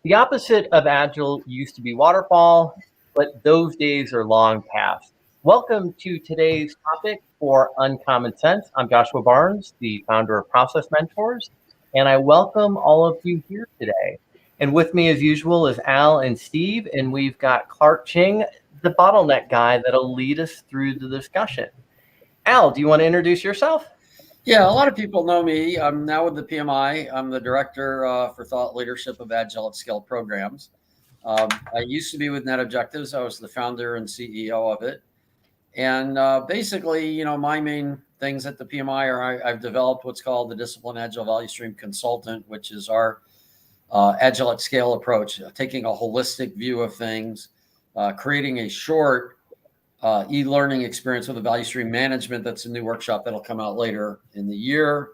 The opposite of Agile used to be Waterfall, but those days are long past. Welcome to today's topic for Uncommon Sense. I'm Joshua Barnes, the founder of Process Mentors, and I welcome all of you here today. And with me, as usual, is Al and Steve, and we've got Clarke Ching, the bottleneck guy, that'll lead us through the discussion. Al, do you want to introduce yourself? Yeah, a lot of people know me. I'm now with the PMI. I'm the director for thought leadership of Agile at Scale programs. I used to be with Net Objectives. I was the founder and CEO of it. And basically, my main things at the PMI are I've developed what's called the Discipline Agile Value Stream Consultant, which is our Agile at Scale approach, taking a holistic view of things, creating a short e-learning experience with a value stream management. That's a new workshop that'll come out later in the year.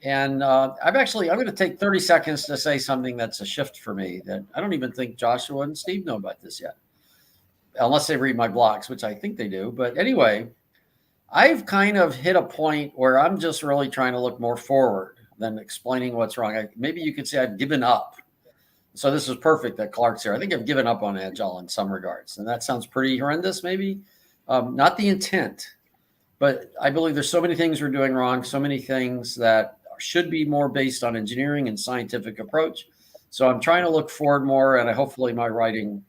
And I'm going to take 30 seconds to say something that's a shift for me that I don't even think Joshua and Steve know about this yet, unless they read my blogs, which I think they do. But anyway, I've kind of hit a point where I'm just really trying to look more forward than explaining what's wrong. Maybe you could say I've given up. So this is perfect that Clarke's here. I think I've given up on Agile in some regards. And that sounds pretty horrendous, maybe. Not the intent, but I believe there's so many things we're doing wrong, so many things that should be more based on engineering and scientific approach. So I'm trying to look forward more, and hopefully my writing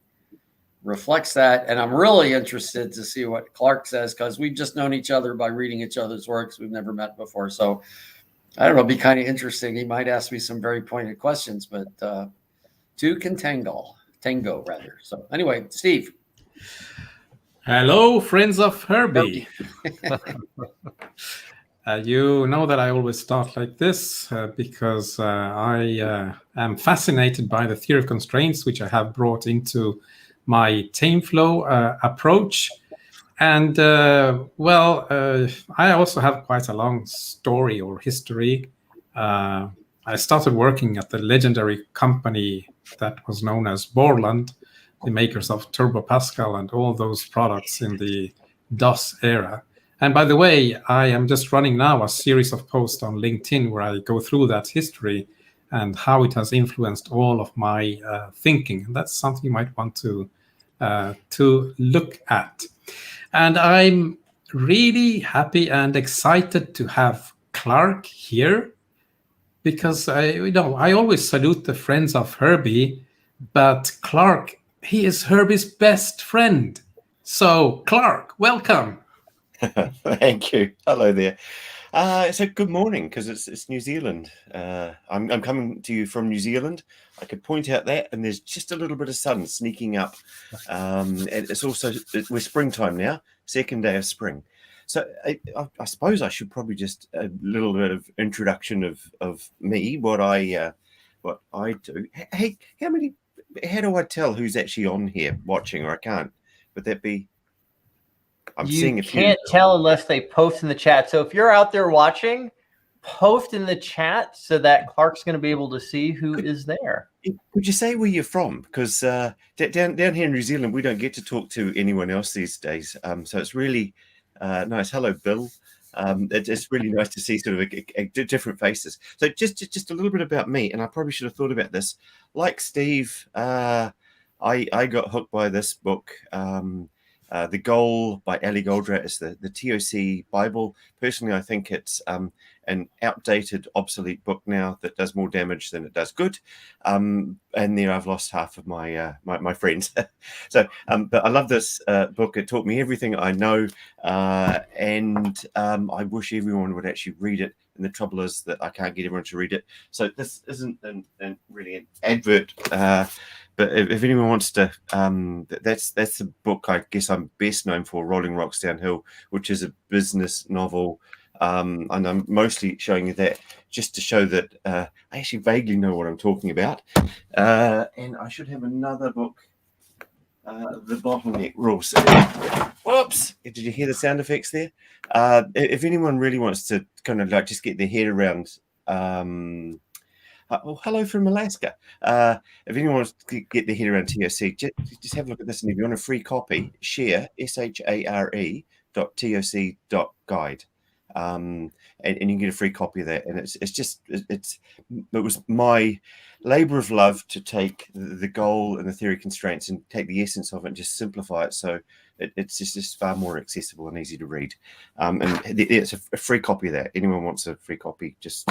reflects that. And I'm really interested to see what Clarke says, because we've just known each other by reading each other's works. We've never met before. So I don't know, it'd be kind of interesting. He might ask me some very pointed questions, but two can tango rather. So anyway, Steve. Hello, friends of Herbie. You know that I always start like this because I am fascinated by the theory of constraints, which I have brought into my team flow approach. And I also have quite a long story or history. I started working at the legendary company that was known as Borland, the makers of Turbo Pascal and all those products in the DOS era. And by the way, I am just running now a series of posts on LinkedIn where I go through that history and how it has influenced all of my thinking. And that's something you might want to look at. And I'm really happy and excited to have Clarke here, because I always salute the friends of Herbie, but Clarke, he is Herbie's best friend. So, Clarke, welcome. Thank you. Hello there. So good morning, because it's New Zealand. I'm coming to you from New Zealand. I could point out that, and there's just a little bit of sun sneaking up. And we're springtime now, second day of spring. So I suppose I should probably just a little bit of introduction of me, what I do. Hey, how do I tell who's actually on here watching, or I can't? Would that be? You can't tell unless they post in the chat. So if you're out there watching, post in the chat so that Clarke's going to be able to see who is there. Could you say where you're from? Because down here in New Zealand, we don't get to talk to anyone else these days. So it's really nice. Hello, Bill. It's really nice to see sort of different faces. So just a little bit about me, and I probably should have thought about this. Like Steve, I got hooked by this book. The Goal by Ali Goldratt is the TOC Bible. Personally, I think it's an outdated, obsolete book now that does more damage than it does good. And there I've lost half of my my friends. So, but I love this book. It taught me everything I know, and I wish everyone would actually read it. And the trouble is that I can't get everyone to read it. So this isn't really an advert. But if anyone wants to, that's the book I guess I'm best known for, Rolling Rocks Downhill, which is a business novel. And I'm mostly showing you that just to show that I actually vaguely know what I'm talking about. And I should have another book, The Bottleneck Rule. Whoops! Did you hear the sound effects there? If anyone really wants to kind of like just get their head around... hello from Alaska. If anyone wants to get their head around TOC, just have a look at this. And if you want a free copy, share, share.toc.guide. and you can get a free copy of that. And it was my labor of love to take the goal and the theory constraints and take the essence of it and just simplify it so it's just far more accessible and easy to read. And it's a free copy of that. Anyone wants a free copy, just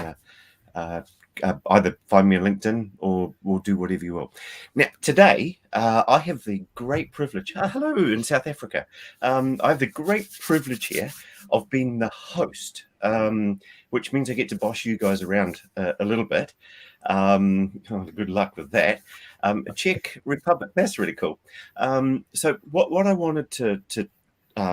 either find me on LinkedIn or we'll do whatever you will. Now, today, I have the great privilege. Hello in South Africa. I have the great privilege here of being the host, which means I get to boss you guys around a little bit. Good luck with that. Czech Republic, that's really cool. So what I wanted to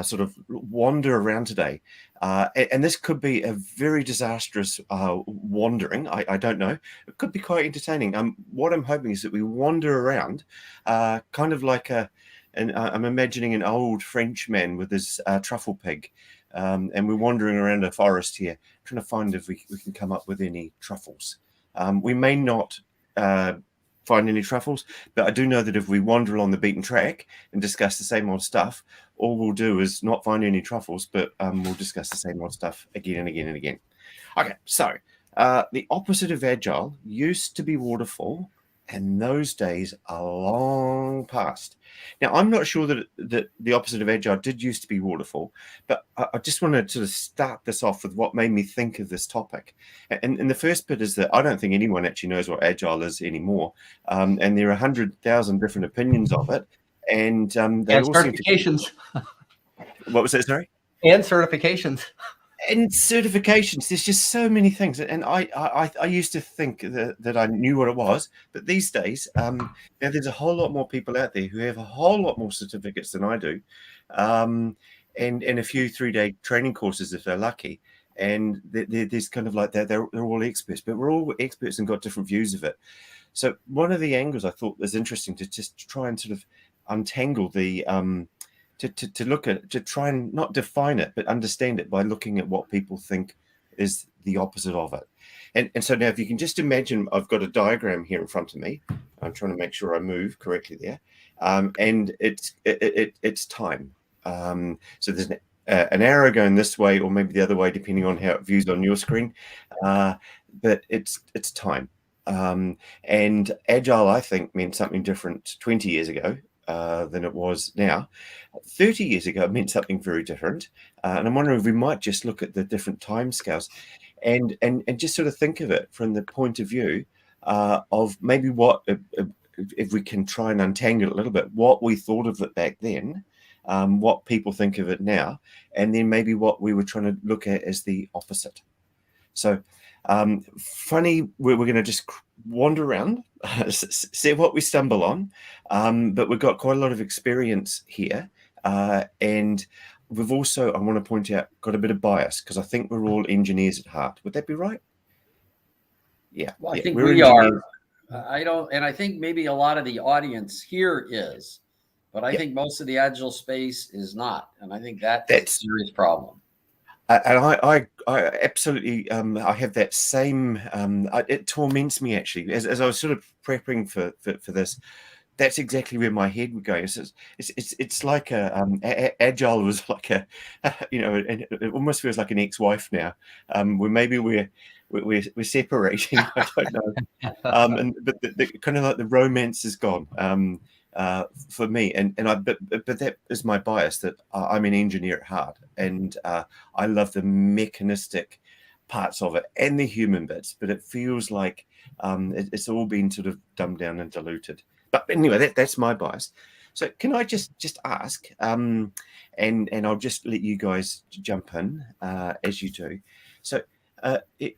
sort of wander around today, and this could be a very disastrous wandering. I don't know. It could be quite entertaining. What I'm hoping is that we wander around, kind of like I'm imagining an old French man with his truffle pig, and we're wandering around a forest here, trying to find if we can come up with any truffles. We may not find any truffles, but I do know that if we wander along the beaten track and discuss the same old stuff, all we'll do is not find any truffles, but we'll discuss the same old stuff again and again and again. Okay, so the opposite of Agile used to be Waterfall, and those days are long past. Now, I'm not sure that the opposite of Agile did used to be Waterfall, but I just want to sort of start this off with what made me think of this topic. And the first bit is that I don't think anyone actually knows what Agile is anymore, and there are 100,000 different opinions of it, and they all certifications. What was that, sorry? And certifications. And certifications, there's just so many things, and I used to think that I knew what it was, but these days now there's a whole lot more people out there who have a whole lot more certificates than I do, and a few 3-day training courses if they're lucky, and there's kind of like they're all experts, but we're all experts and got different views of it. So one of the angles I thought was interesting to just try and sort of untangle the to try and not define it, but understand it by looking at what people think is the opposite of it. And so now if you can just imagine, I've got a diagram here in front of me. I'm trying to make sure I move correctly there. And it's time. So there's an arrow going this way or maybe the other way, depending on how it views on your screen. But it's time. And Agile, I think, meant something different 20 years ago than it was now. 30 years ago, it meant something very different. And I'm wondering if we might just look at the different timescales and just sort of think of it from the point of view of maybe what, if we can try and untangle it a little bit, what we thought of it back then, what people think of it now, and then maybe what we were trying to look at as the opposite. So funny, we're going to just wander around, see what we stumble on, but we've got quite a lot of experience here, and we've also, I want to point out, got a bit of bias because I think we're all engineers at heart. Would that be right? Yeah. Well, I yeah, think we're we engineers. are. And I think maybe a lot of the audience here is, but I think most of the Agile space is not, and I think that's a serious problem. And I absolutely, I have that same, it torments me actually, as I was sort of prepping for this. That's exactly where my head would go. It's like Agile was like it almost feels like an ex-wife now. Where maybe we're separating. I don't know. But the kind of like the romance is gone for me. But that is my bias, that I'm an engineer at heart, and I love the mechanistic parts of it and the human bits. But it feels like it's all been sort of dumbed down and diluted. But anyway, that's my bias. So can I just ask, and I'll just let you guys jump in as you do. So the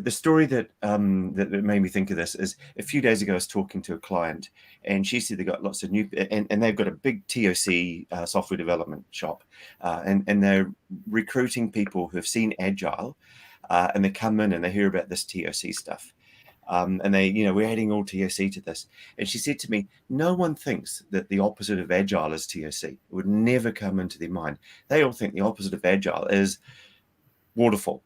story that made me think of this is a few days ago I was talking to a client, and she said they got lots of new, and they've got a big TOC software development shop, and they're recruiting people who have seen Agile, and they come in and they hear about this TOC stuff. And they, we're adding all TOC to this. And she said to me, no one thinks that the opposite of Agile is TOC. It would never come into their mind. They all think the opposite of Agile is Waterfall.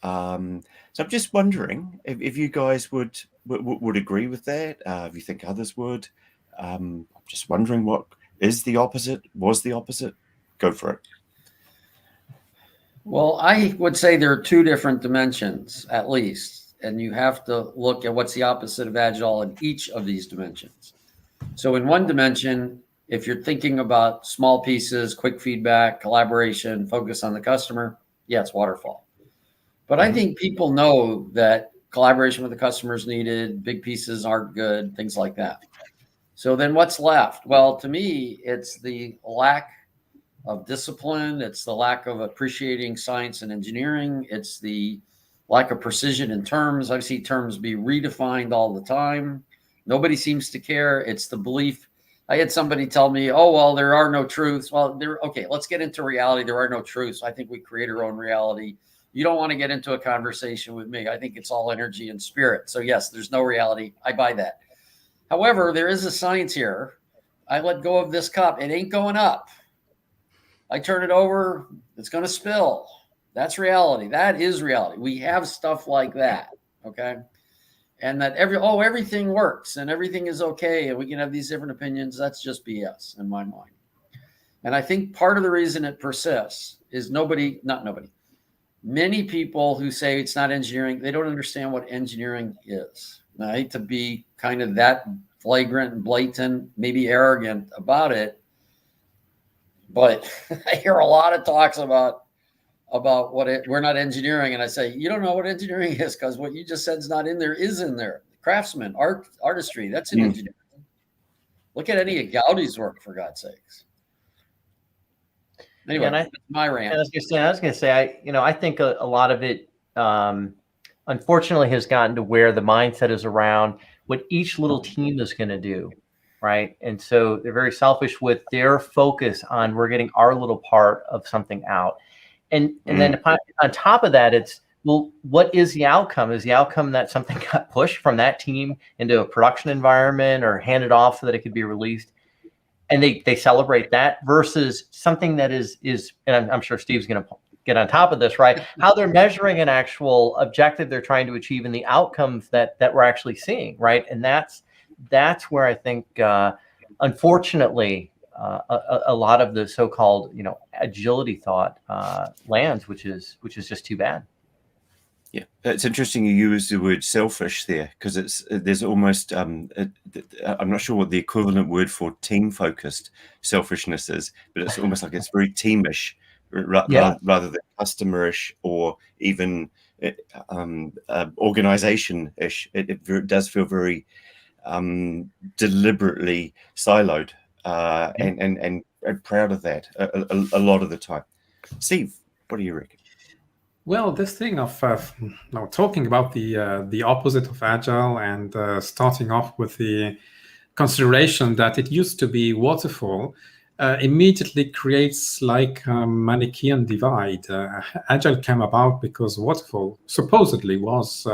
So I'm just wondering if you guys would agree with that. If you think others would. I'm just wondering what is the opposite, was the opposite. Go for it. Well, I would say there are two different dimensions at least, and you have to look at what's the opposite of Agile in each of these dimensions. So in one dimension, if you're thinking about small pieces, quick feedback, collaboration, focus on the customer, yeah, it's waterfall. But I think people know that collaboration with the customer is needed, big pieces aren't good, things like that. So then what's left? Well, to me, it's the lack of discipline. It's the lack of appreciating science and engineering. It's the lack of precision in terms. I see terms be redefined all the time. Nobody seems to care. It's the belief. I had somebody tell me, oh, well, there are no truths. Well, okay, let's get into reality. There are no truths. I think we create our own reality. You don't want to get into a conversation with me. I think it's all energy and spirit. So yes, there's no reality. I buy that. However, there is a science here. I let go of this cup. It ain't going up. I turn it over, it's going to spill. That's reality. That is reality. We have stuff like that. Okay. And that everything works and everything is okay. And we can have these different opinions. That's just BS in my mind. And I think part of the reason it persists is many people who say it's not engineering, they don't understand what engineering is. And I hate to be kind of that flagrant and blatant, maybe arrogant about it. But I hear a lot of talks about we're not engineering. And I say, you don't know what engineering is because what you just said is not in there is in there. Craftsman, artistry, that's in engineering. Look at any of Gaudi's work, for God's sakes. Anyway, that's my rant. I was going to say, I think a lot of it, unfortunately, has gotten to where the mindset is around what each little team is going to do. Right. And so they're very selfish with their focus on we're getting our little part of something out. And then on top of that, it's, well, what is the outcome? Is the outcome that something got pushed from that team into a production environment or handed off so that it could be released? And they celebrate that versus something that is, and I'm sure Steve's going to get on top of this, right? How they're measuring an actual objective they're trying to achieve and the outcomes that we're actually seeing. Right. And that's where I think, unfortunately, a lot of the so-called, agility thought lands, which is just too bad. Yeah, it's interesting you use the word selfish there because there's almost I'm not sure what the equivalent word for team-focused selfishness is, but it's almost like it's very teamish rather than customerish or even organization-ish. It does feel very deliberately siloed and proud of that a lot of the time. Steve, what do you reckon? Well, this thing of talking about the opposite of Agile and starting off with the consideration that it used to be waterfall immediately creates like a Manichaean divide. Agile came about because waterfall supposedly was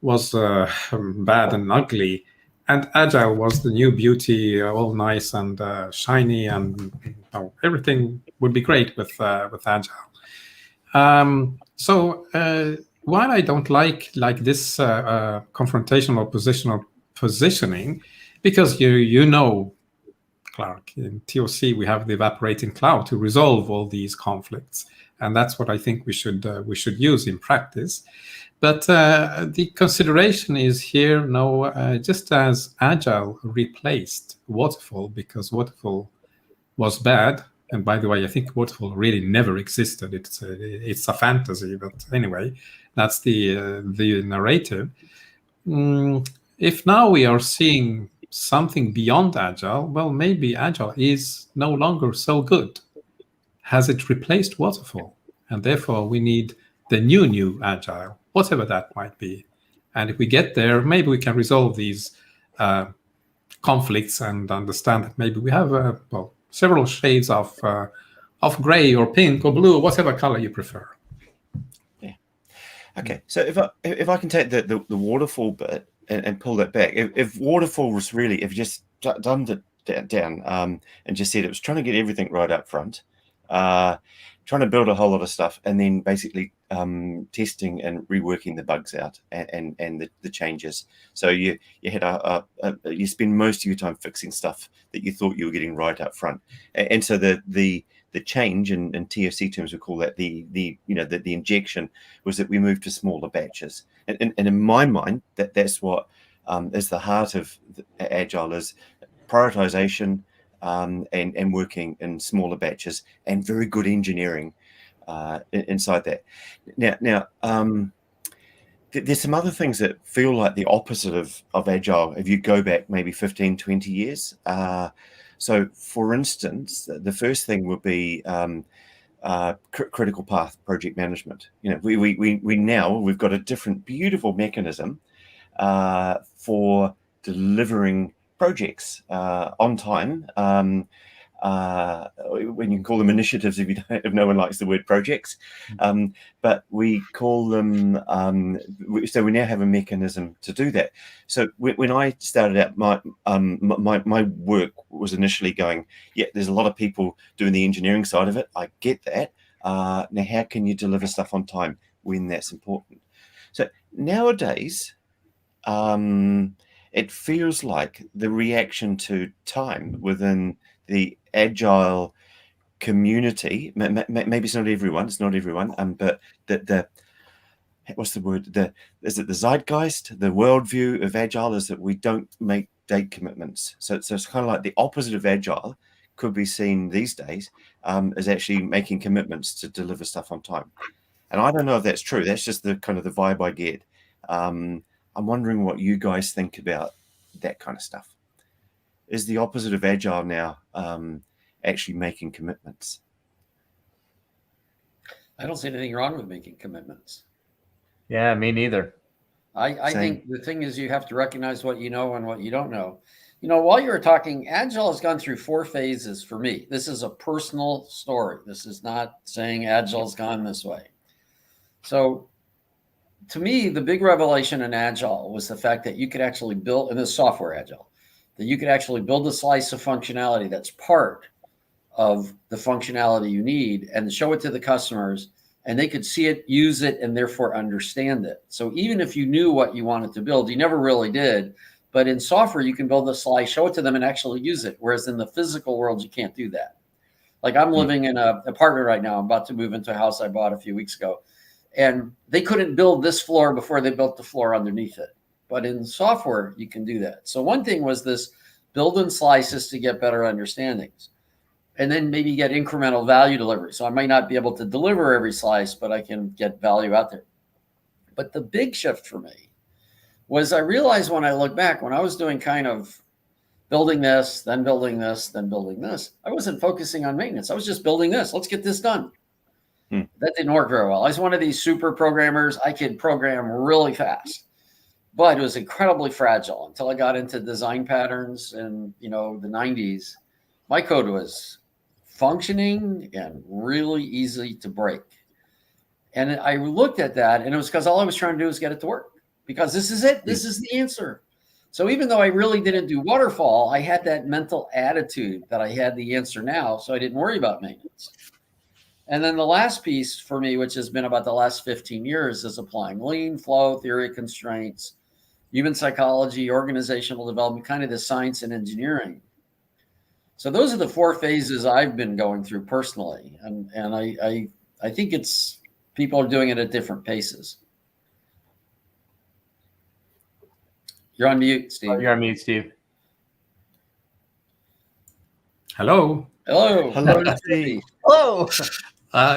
bad and ugly, and Agile was the new beauty, all nice and shiny, and everything would be great with Agile. So while I don't like this confrontational positioning, because you know, Clarke, in TOC we have the evaporating cloud to resolve all these conflicts, and that's what I think we should use in practice. But the consideration is here, just as Agile replaced Waterfall because Waterfall was bad. And by the way, I think Waterfall really never existed. It's a fantasy, but anyway, that's the narrative. If now we are seeing something beyond Agile, well, maybe Agile is no longer so good. Has it replaced Waterfall? And therefore, we need the new Agile, whatever that might be. And if we get there, maybe we can resolve these conflicts and understand that maybe we have several shades of gray or pink or blue, whatever color you prefer. Yeah. Okay. So if I can take the waterfall bit and pull that back, if waterfall was really, if you just dumbed it down and just said it was trying to get everything right up front, trying to build a whole lot of stuff, and then basically testing and reworking the bugs out and the changes. So you had you spend most of your time fixing stuff that you thought you were getting right up front, and so the change in TFC terms, we call that the injection, was that we moved to smaller batches. And in my mind, that's what is the heart of Agile, is prioritization and working in smaller batches, and very good engineering inside that. Now, there's some other things that feel like the opposite of Agile if you go back maybe 15, 20 years. So, for instance, the first thing would be critical path project management. We've got a different beautiful mechanism for delivering projects on time. When you can call them initiatives if no one likes the word projects, but we call them. So we now have a mechanism to do that. So when I started out, my work was initially going, yeah, there's a lot of people doing the engineering side of it. I get that. Now, how can you deliver stuff on time when that's important? So nowadays, it feels like the reaction to time within the Agile community, maybe it's not everyone, but what's the word? Is it the zeitgeist, the worldview of Agile is that we don't make date commitments. So it's kind of like the opposite of Agile could be seen these days as actually making commitments to deliver stuff on time. And I don't know if that's true. That's just the kind of the vibe I get. I'm wondering what you guys think about that kind of stuff. Is the opposite of Agile now actually making commitments? I don't see anything wrong with making commitments. Yeah, me neither. I think the thing is you have to recognize what you know and what you don't know. While you were talking, Agile has gone through 4 phases for me. This is a personal story. This is not saying Agile's gone this way. So to me, the big revelation in Agile was the fact that you could actually build, in this software Agile, that you could actually build a slice of functionality that's part of the functionality you need and show it to the customers, and they could see it, use it, and therefore understand it. So even if you knew what you wanted to build, you never really did. But in software, you can build a slice, show it to them, and actually use it. Whereas in the physical world, you can't do that. Like I'm living in an apartment right now. I'm about to move into a house I bought a few weeks ago. And they couldn't build this floor before they built the floor underneath it. But in software, you can do that. So one thing was this build in slices to get better understandings. And then maybe get incremental value delivery. So I might not be able to deliver every slice, but I can get value out there. But the big shift for me was I realized when I look back, when I was doing kind of building this, then building this, then building this, I wasn't focusing on maintenance. I was just building this. Let's get this done. That didn't work very well. I was one of these super programmers. I could program really fast, but it was incredibly fragile until I got into design patterns in the 90s. My code was functioning and really easy to break. And I looked at that, and it was because all I was trying to do was get it to work, because this is it. This is the answer. So even though I really didn't do waterfall, I had that mental attitude that I had the answer now, so I didn't worry about maintenance. And then the last piece for me, which has been about the last 15 years, is applying lean, flow, theory of constraints, human psychology, organizational development, kind of the science and engineering. So those are the 4 phases I've been going through personally. And I think it's people are doing it at different paces. You're on mute, Steve. Oh, you're on mute, Steve. Hello. Hello. Hello, Steve. Hello.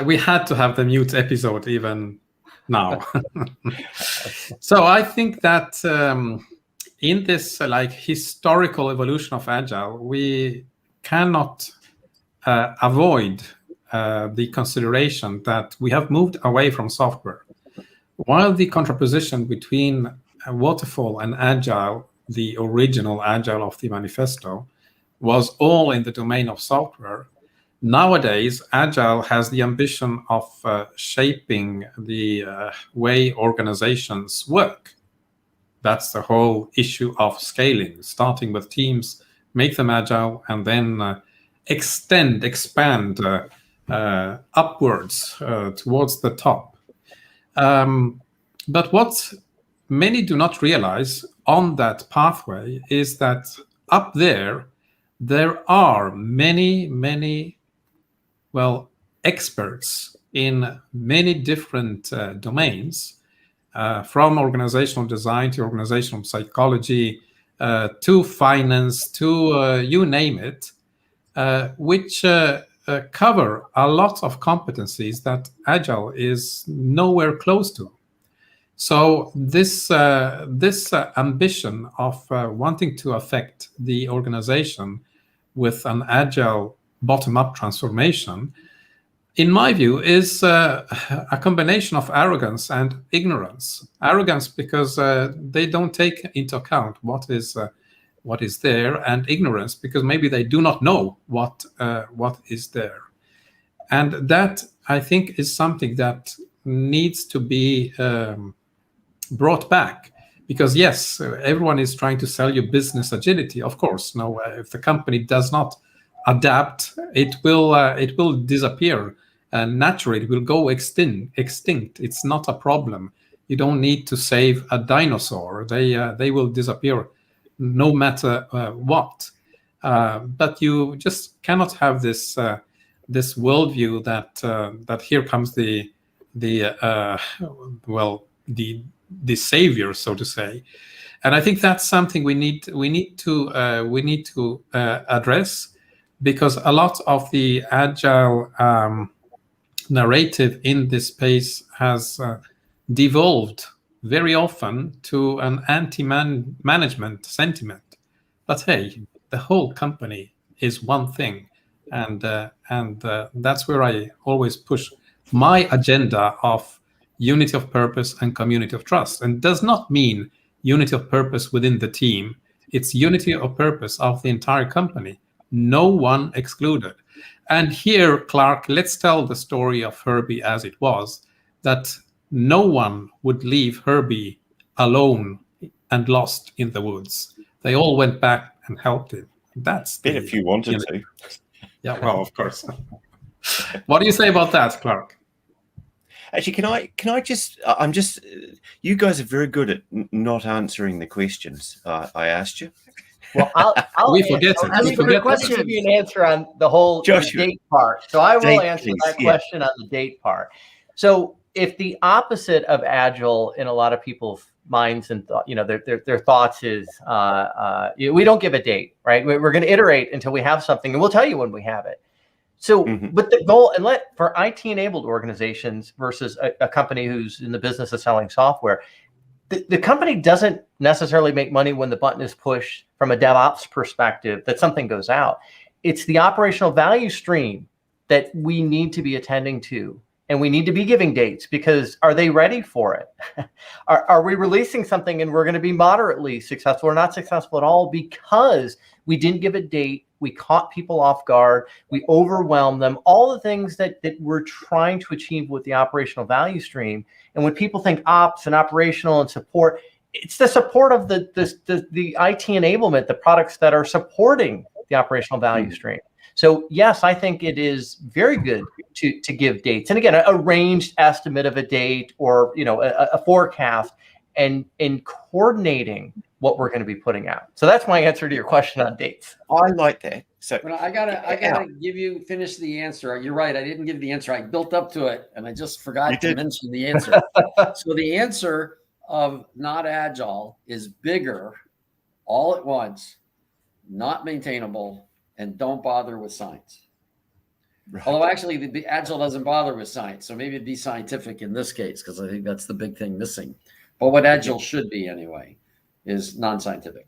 We had to have the mute episode even now. So I think that in this historical evolution of Agile, we cannot avoid the consideration that we have moved away from software. While the contraposition between Waterfall and Agile, the original Agile of the manifesto, was all in the domain of software, nowadays Agile has the ambition of shaping the way organizations work. That's the whole issue of scaling, starting with teams, make them agile, and then expand upwards towards the top. But what many do not realize on that pathway is that up there are many experts in many different domains, from organizational design to organizational psychology, to finance, to you name it, which cover a lot of competencies that Agile is nowhere close to. So this ambition of wanting to affect the organization with an Agile bottom-up transformation, in my view, is a combination of arrogance and ignorance. Arrogance because they don't take into account what is there, and ignorance because maybe they do not know what is there. And that, I think, is something that needs to be brought back. Because yes, everyone is trying to sell you business agility. Of course, no. If the company does not adapt, it will disappear. And naturally, it will go extinct. It's not a problem. You don't need to save a dinosaur. They will disappear, no matter what. But you just cannot have this worldview that here comes the savior, so to say. And I think that's something we need to address, because a lot of the Agile narrative in this space has devolved very often to an anti-management sentiment. But hey, the whole company is one thing, and that's where I always push my agenda of unity of purpose and community of trust. And does not mean unity of purpose within the team. It's unity of purpose of the entire company, no one excluded. And here, Clarke, let's tell the story of Herbie as it was, that no one would leave Herbie alone and lost in the woods. They all went back and helped him. That's if you wanted to. Yeah, well, of course. What do you say about that, Clarke? Actually, can I just? You guys are very good at not answering the questions I asked you. Well, I'll we forget it. We forget to give you an answer on the whole date part. So I will answer that question on the date part. So if the opposite of Agile in a lot of people's minds and their thoughts is we don't give a date, right? We're going to iterate until we have something, and we'll tell you when we have it. So, but the goal, and for IT-enabled organizations versus a company who's in the business of selling software, the company doesn't necessarily make money when the button is pushed from a DevOps perspective that something goes out. It's the operational value stream that we need to be attending to, and we need to be giving dates, because are they ready for it? Are we releasing something and we're going to be moderately successful or not successful at all because we didn't give a date? We caught people off guard. We overwhelmed them. All the things that we're trying to achieve with the operational value stream. And when people think ops and operational and support, it's the support of the IT enablement, the products that are supporting the operational value stream. So yes, I think it is very good to give dates. And again, a ranged estimate of a date, or a forecast, and in coordinating what we're going to be putting out. So that's my answer to your question on dates. I like that. So I gotta finish the answer. You're right. I didn't give the answer. I built up to it, and I just forgot to mention the answer. So the answer of not Agile is bigger, all at once, not maintainable, and don't bother with science. Right. Although actually the Agile doesn't bother with science. So maybe it'd be scientific in this case, because I think that's the big thing missing. But what Agile should be anyway is non-scientific.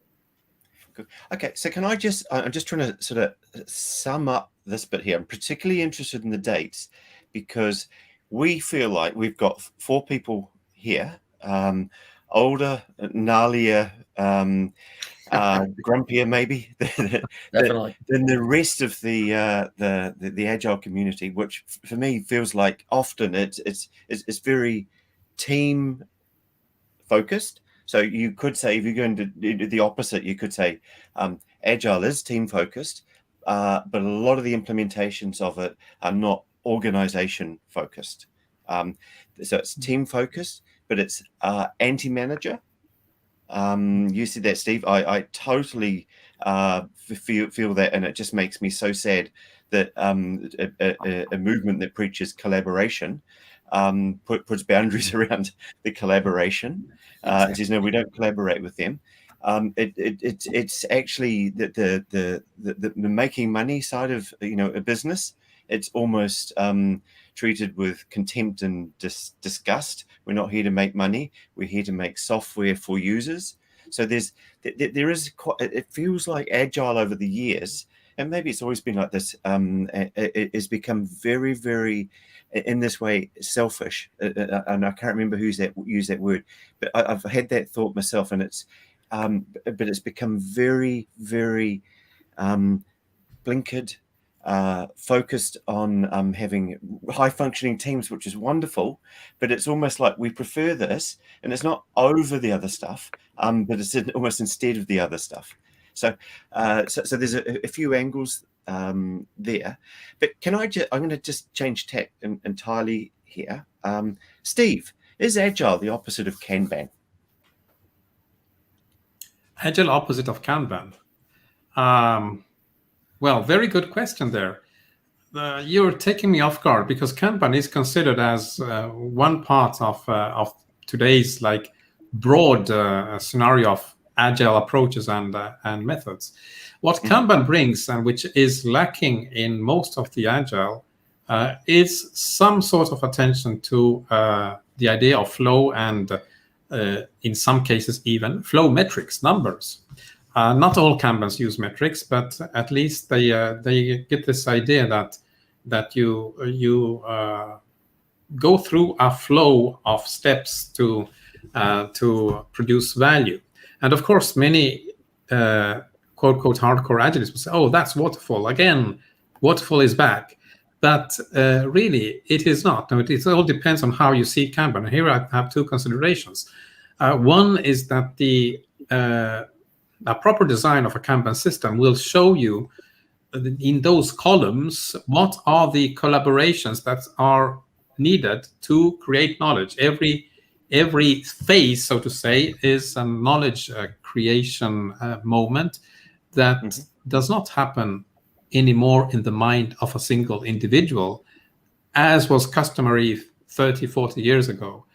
Okay, so I'm just trying to sort of sum up this bit here. I'm particularly interested in the dates, because we feel like we've got 4 people here, older, gnarlier, grumpier maybe than the rest of the Agile community, which for me feels like often it's very team focused. So you could say, if you're going to do the opposite, you could say Agile is team focused, but a lot of the implementations of it are not organization focused. So it's team focused, but it's anti-manager, You said that, Steve. I totally feel that, and it just makes me so sad that a movement that preaches collaboration puts boundaries around the collaboration. Says no, we don't collaborate with them. It's actually the making money side of a business. It's almost treated with contempt and disgust. We're not here to make money. We're here to make software for users. So there is quite, it feels like Agile over the years, and maybe it's always been like this. It has become very, very, in this way, selfish. And I can't remember who's that used that word, but I've had that thought myself, and it's, but it's become very, very blinkered. Focused on having high functioning teams, which is wonderful, but it's almost like we prefer this, and it's not over the other stuff, but it's almost instead of the other stuff. So there's a few angles there, but I'm going to just change tack entirely here. Steve, is Agile the opposite of Kanban? Agile opposite of Kanban. Well, very good question there. You're taking me off guard, because Kanban is considered as one part of today's broad scenario of agile approaches and methods. What Kanban brings, and which is lacking in most of the agile, is some sort of attention to the idea of flow and, in some cases, even flow metrics, numbers. Not all Kanbans use metrics, but at least they get this idea that you go through a flow of steps to produce value. And of course, many quote unquote hardcore agilists will say, "Oh, that's Waterfall again. Waterfall is back." But really, it is not. No, it all depends on how you see Kanban. And here I have two considerations. One is that a proper design of a Kanban system will show you in those columns what are the collaborations that are needed to create knowledge. Every phase, so to say, is a knowledge creation moment that does not happen anymore in the mind of a single individual, as was customary 30, 40 years ago.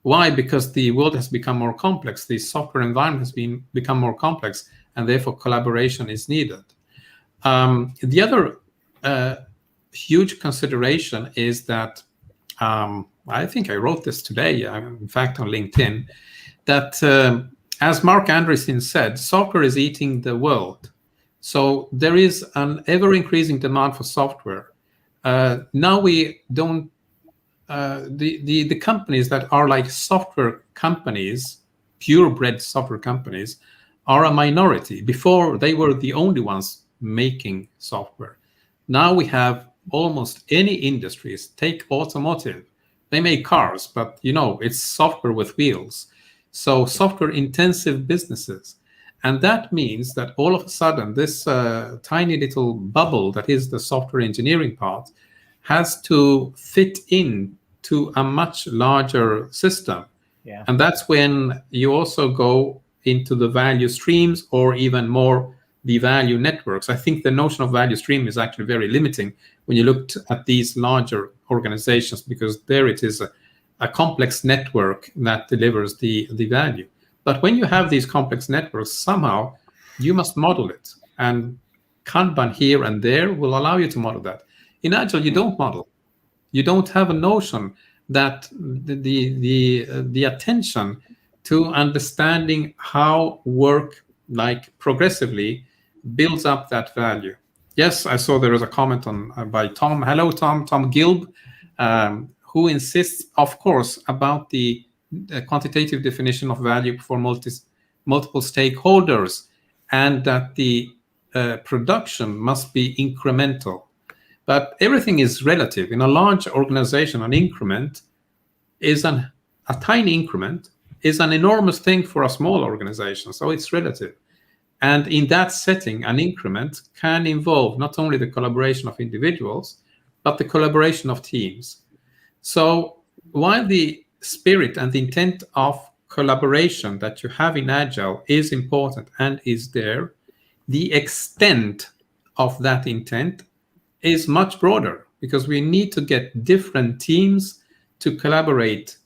Why? Because the world has become more complex. The software environment has become more complex, and therefore collaboration is needed. The other huge consideration is that, I think I wrote this today, in fact, on LinkedIn, that as Mark Andreessen said, software is eating the world. So there is an ever-increasing demand for software. Now we don't the companies that are like software companies, purebred software companies, are a minority. Before, they were the only ones making software. Now we have almost any industries. Take automotive. They make cars, but it's software with wheels. So software intensive businesses. And that means that all of a sudden this tiny little bubble that is the software engineering part has to fit in to a much larger system. Yeah. And that's when you also go into the value streams, or even more the value networks. I think the notion of value stream is actually very limiting when you look at these larger organizations, because there it is a complex network that delivers the value. But when you have these complex networks, somehow you must model it. And Kanban here and there will allow you to model that. In Agile, you don't model. You don't have a notion that the attention to understanding how work progressively builds up that value. Yes, I saw there was a comment by Tom. Hello, Tom Gilb, who insists, of course, about the quantitative definition of value for multiple stakeholders, and that the production must be incremental. But everything is relative. In a large organization, an increment is a tiny increment is an enormous thing for a small organization. So it's relative. And in that setting, an increment can involve not only the collaboration of individuals, but the collaboration of teams. So while the spirit and the intent of collaboration that you have in Agile is important and is there, the extent of that intent is much broader, because we need to get different teams to collaborate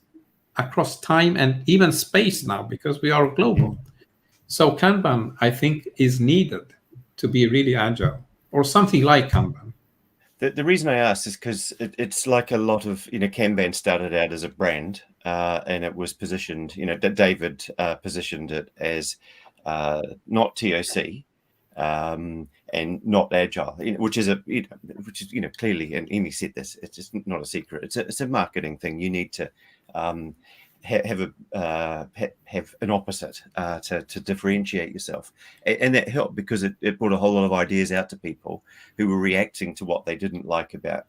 across time and even space now, because we are global. So Kanban, I think, is needed to be really agile, or something like Kanban. The reason I asked is because it's like a lot of, Kanban started out as a brand, and it was positioned, David positioned it as not TOC, and not agile, which is clearly, and he said this, it's just not a secret. It's a marketing thing. You need to have an opposite to differentiate yourself, and that helped because it brought a whole lot of ideas out to people who were reacting to what they didn't like about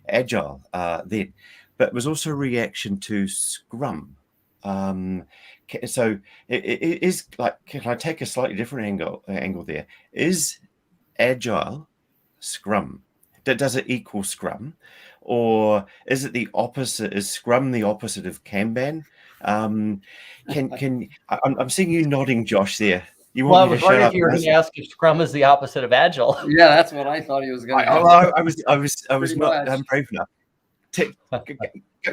Agile then, but it was also a reaction to Scrum. So it is like, can I take a slightly different angle there? Is Agile Scrum? Does it equal Scrum, or is it the opposite? Is Scrum the opposite of Kanban? I'm seeing you nodding, Josh. There, you want Well, I me was to shut wondering up? if you were going to ask if Scrum is the opposite of Agile. Yeah, that's what I thought he was going to do. I was Pretty not. much. I'm brave enough.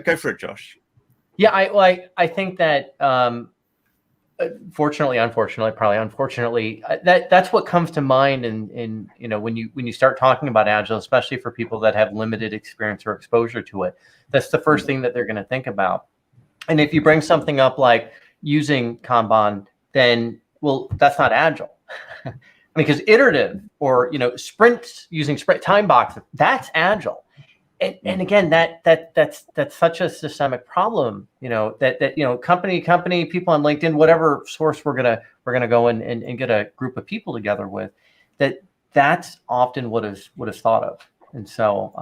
Go for it, Josh. Yeah, I think that fortunately, unfortunately, probably unfortunately, that's what comes to mind in when you start talking about Agile, especially for people that have limited experience or exposure to it. That's the first thing that they're going to think about. And if you bring something up like using Kanban, then well, that's not Agile. Because iterative or sprints using sprint time boxes, that's Agile. And again, that's such a systemic problem, that company people on LinkedIn, whatever source we're gonna go and get a group of people together with, that's often what is thought of. And so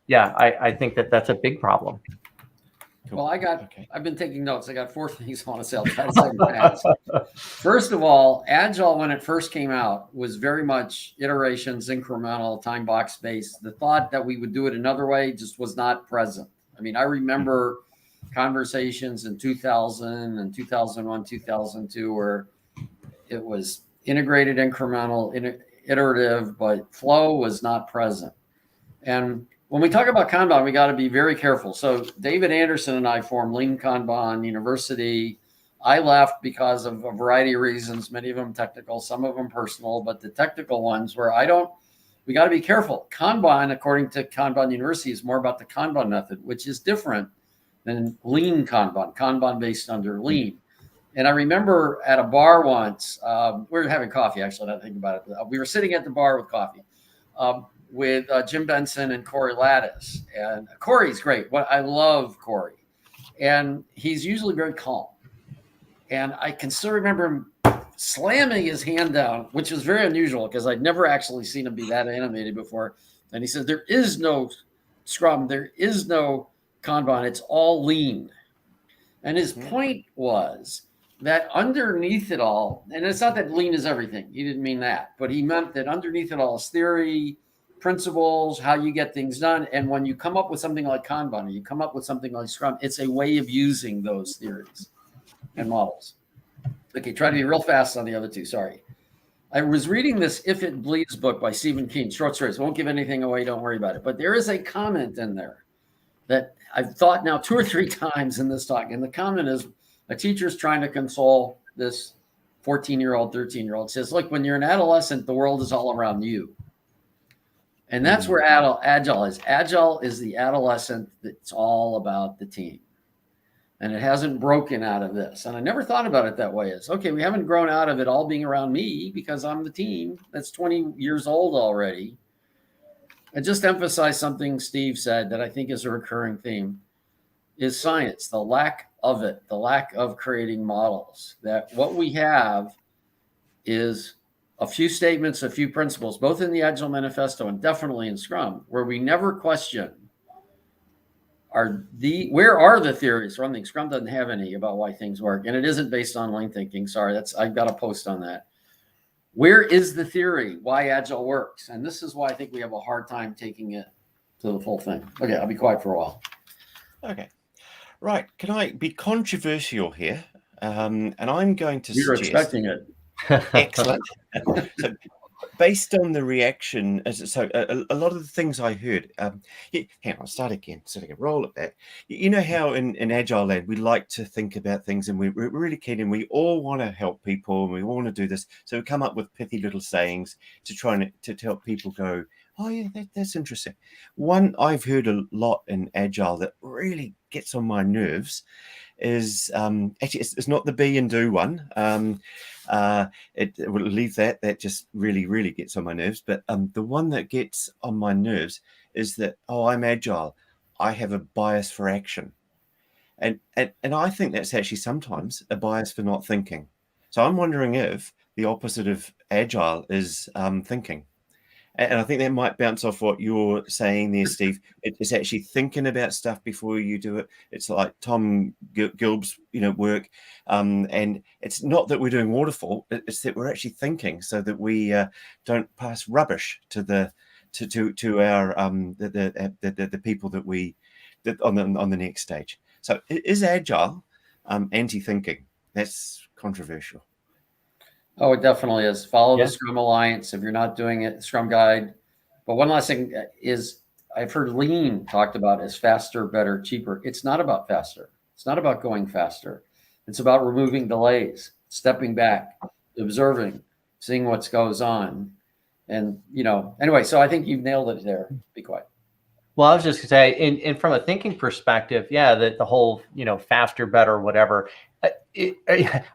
I think that's a big problem. Well, I've been taking notes. I got 4 things I want to say. I'll try to say them fast. First of all, Agile, when it first came out, was very much iterations, incremental, time box based. The thought that we would do it another way just was not present. I mean, I remember conversations in 2000 and 2001, 2002, where it was integrated, incremental, iterative, but flow was not present. And when we talk about Kanban, we got to be very careful. So David Anderson and I formed Lean Kanban University. I left because of a variety of reasons, many of them technical, some of them personal, but the technical ones where we got to be careful. Kanban, according to Kanban University, is more about the Kanban method, which is different than Lean Kanban based under Lean. And I remember at a bar once, we were having coffee, actually, I think about it. We were sitting at the bar with coffee. With Jim Benson and Corey Lattice. And Corey's great. I love Corey. And he's usually very calm. And I can still remember him slamming his hand down, which was very unusual because I'd never actually seen him be that animated before. And he said, there is no Scrum. There is no Kanban. It's all Lean. And his point was that underneath it all, and it's not that Lean is everything. He didn't mean that. But he meant that underneath it all is theory, principles, how you get things done. And when you come up with something like Kanban or you come up with something like Scrum, it's a way of using those theories and models. Okay, try to be real fast on the other two. Sorry. I was reading this If It Bleeds book by Stephen King, short stories. Won't give anything away. Don't worry about it. But there is a comment in there that I've thought now 2 or 3 times in this talk. And the comment is a teacher's trying to console this 14-year-old, 13-year-old. Says, look, when you're an adolescent, the world is all around you. And that's where Agile is. Agile is the adolescent that's all about the team. And it hasn't broken out of this. And I never thought about it that way. It's okay, we haven't grown out of it all being around me because I'm the team that's 20 years old already. I just emphasize something Steve said that I think is a recurring theme is science, the lack of it, the lack of creating models. That what we have is a few statements, a few principles, both in the Agile Manifesto and definitely in Scrum, where we never question where are the theories. One thing, Scrum doesn't have any about why things work, and it isn't based on Lean thinking. Sorry, I've got a post on that. Where is the theory why Agile works? And this is why I think we have a hard time taking it to the full thing. Okay, I'll be quiet for a while. Okay. Right. Can I be controversial here? And I'm going to We were suggest. expecting it. Excellent. So, based on the reaction, so a lot of the things I heard. Hang on, start again. Roll it back. You know how in Agile Land we like to think about things, and we're really keen, and we all want to help people, and we all want to do this. So we come up with pithy little sayings to try and to help people go, oh yeah, that's interesting. One I've heard a lot in Agile that really gets on my nerves is actually it's not the be and do one. It will leave that just really gets on my nerves. But the one that gets on my nerves is that, oh, I'm agile, I have a bias for action, and I think that's actually sometimes a bias for not thinking. So I'm wondering if the opposite of agile is thinking. And I think that might bounce off what you're saying there, Steve. It's actually thinking about stuff before you do it. It's like Tom Gilb's, work. And it's not that we're doing Waterfall. It's that we're actually thinking so that we don't pass rubbish to our the people that we on the next stage. So is Agile anti-thinking? That's controversial. Oh, it definitely is. Follow Yeah. the Scrum Alliance if you're not doing it, Scrum Guide. But one last thing is I've heard lean talked about as faster, better, cheaper. It's not about faster. It's not about going faster. It's about removing delays, stepping back, observing, seeing what goes on. And, anyway, so I think you've nailed it there. Be quiet. Well, I was just going to say, and from a thinking perspective, yeah, the whole, faster, better, whatever.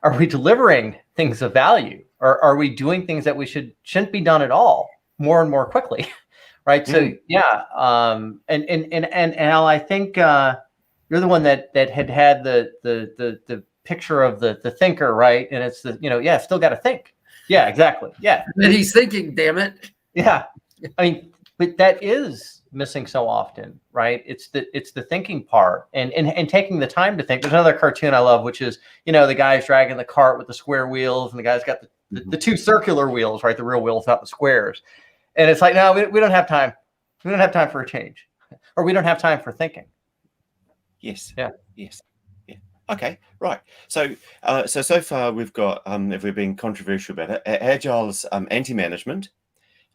Are we delivering things of value, or are we doing things that we shouldn't be done at all more and more quickly, right? So yeah, and Al, I think you're the one that had the picture of the thinker, right? And it's still got to think. Yeah, exactly. Yeah, And he's thinking, damn it. Yeah, I mean, but that is missing so often, right? It's the thinking part and taking the time to think. There's another cartoon I love, which is, the guy's dragging the cart with the square wheels, and the guy's got the two circular wheels, right? The real wheels, not the squares. And it's like, no, we don't have time. We don't have time for a change, or we don't have time for thinking. Yes. Yeah. Yes. Yeah. Okay. Right. So so far we've got, if we're being controversial about it, Agile's anti-management.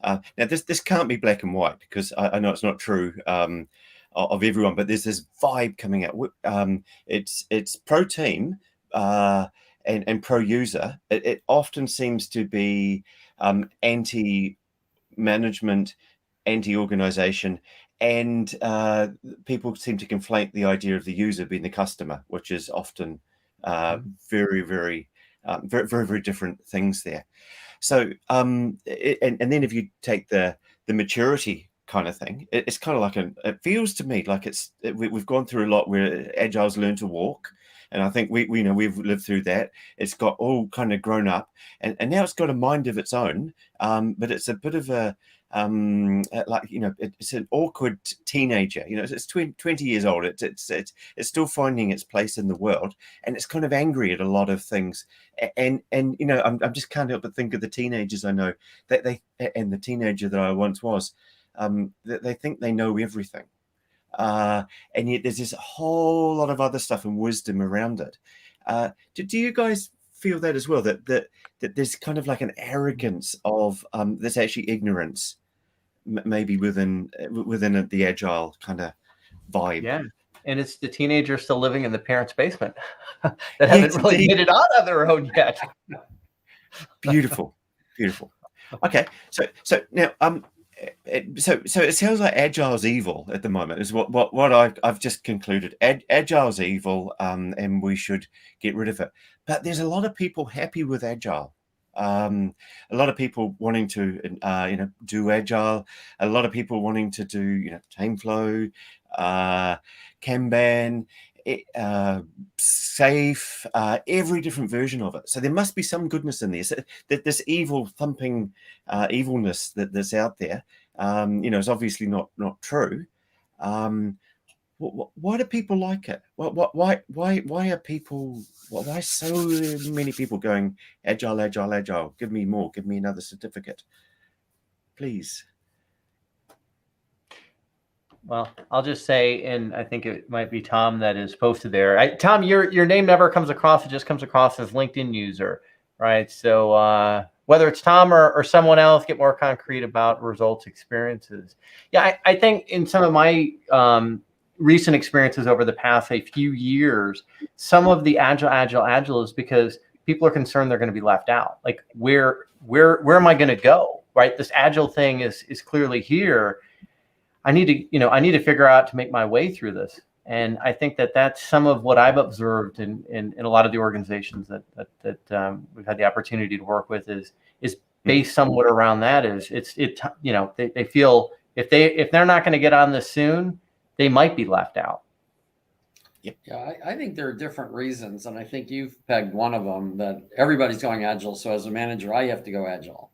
Now this can't be black and white, because I know it's not true of everyone, but there's this vibe coming out. It's pro team and pro user. It often seems to be anti management, anti organization, and people seem to conflate the idea of the user being the customer, which is often very different things there. So, and then if you take the maturity kind of thing, it's kind of like it feels to me like we've gone through a lot where Agile's learned to walk, and I think we've lived through that. It's got all kind of grown up, and now it's got a mind of its own. But it's a bit of a it's an awkward teenager. It's 20 years old. It's still finding its place in the world, and it's kind of angry at a lot of things. And I'm just can't help but think of the teenagers I know, that and the teenager that I once was, that they think they know everything, and yet there's this whole lot of other stuff and wisdom around it. Do you guys feel that as well, that there's kind of like an arrogance of there's actually ignorance maybe within the Agile kind of vibe? Yeah, and it's the teenager still living in the parents' basement that haven't really made it out on their own yet. Beautiful. Okay, so now so it sounds like Agile's evil at the moment is what I've just concluded. Agile's evil, and we should get rid of it. But there's a lot of people happy with Agile. A lot of people wanting to do Agile. A lot of people wanting to do Timeflow, Kanban, safe, every different version of it. So there must be some goodness in there. So that this evil thumping evilness that's out there, is obviously not true. Why do people like it? Why are people? Why so many people going Agile? Give me more. Give me another certificate, please. Well, I'll just say, and I think it might be Tom that is posted there. Tom, your name never comes across. It just comes across as LinkedIn user, right? So whether it's Tom or someone else, get more concrete about results experiences. Yeah, I think in some of my recent experiences over the past few years, some of the agile is because people are concerned they're going to be left out. Like where am I going to go? Right? This agile thing is clearly here. I need to figure out to make my way through this. And I think that's some of what I've observed in a lot of the organizations that we've had the opportunity to work with is based somewhat around that. They feel if they're not going to get on this soon, they might be left out. Yeah, I think there are different reasons, and I think you've pegged one of them, that everybody's going agile. So as a manager, I have to go agile.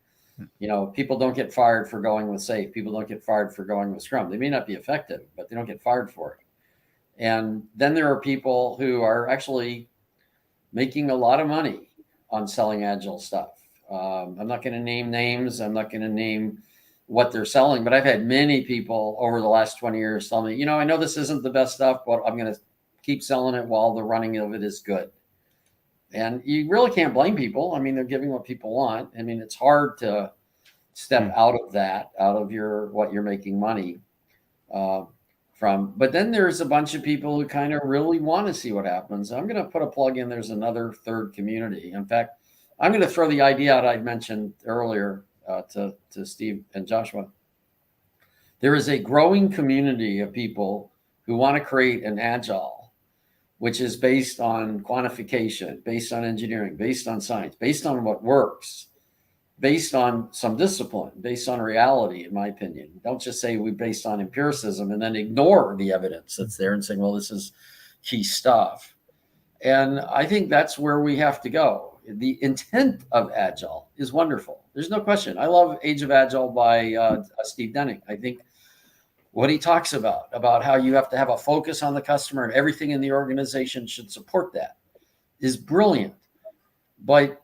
People don't get fired for going with SAFe. People don't get fired for going with Scrum. They may not be effective, but they don't get fired for it. And then there are people who are actually making a lot of money on selling agile stuff. I'm not going to name names. I'm not going to name what they're selling, but I've had many people over the last 20 years tell me, I know this isn't the best stuff, but I'm going to keep selling it while the running of it is good. And you really can't blame people. I mean, they're giving what people want. I mean, it's hard to step out of that, out of what you're making money from. But then there's a bunch of people who kind of really want to see what happens. I'm going to put a plug in. There's another third community. In fact, I'm going to throw the idea out I mentioned earlier to Steve and Joshua. There is a growing community of people who want to create an agile, which is based on quantification, based on engineering, based on science, based on what works, based on some discipline, based on reality, in my opinion. Don't just say we based on empiricism and then ignore the evidence that's there and saying, well, this is key stuff. And I think that's where we have to go. The intent of Agile is wonderful. There's no question. I love Age of Agile by Steve Tendon. I think what he talks about how you have to have a focus on the customer and everything in the organization should support that, is brilliant. But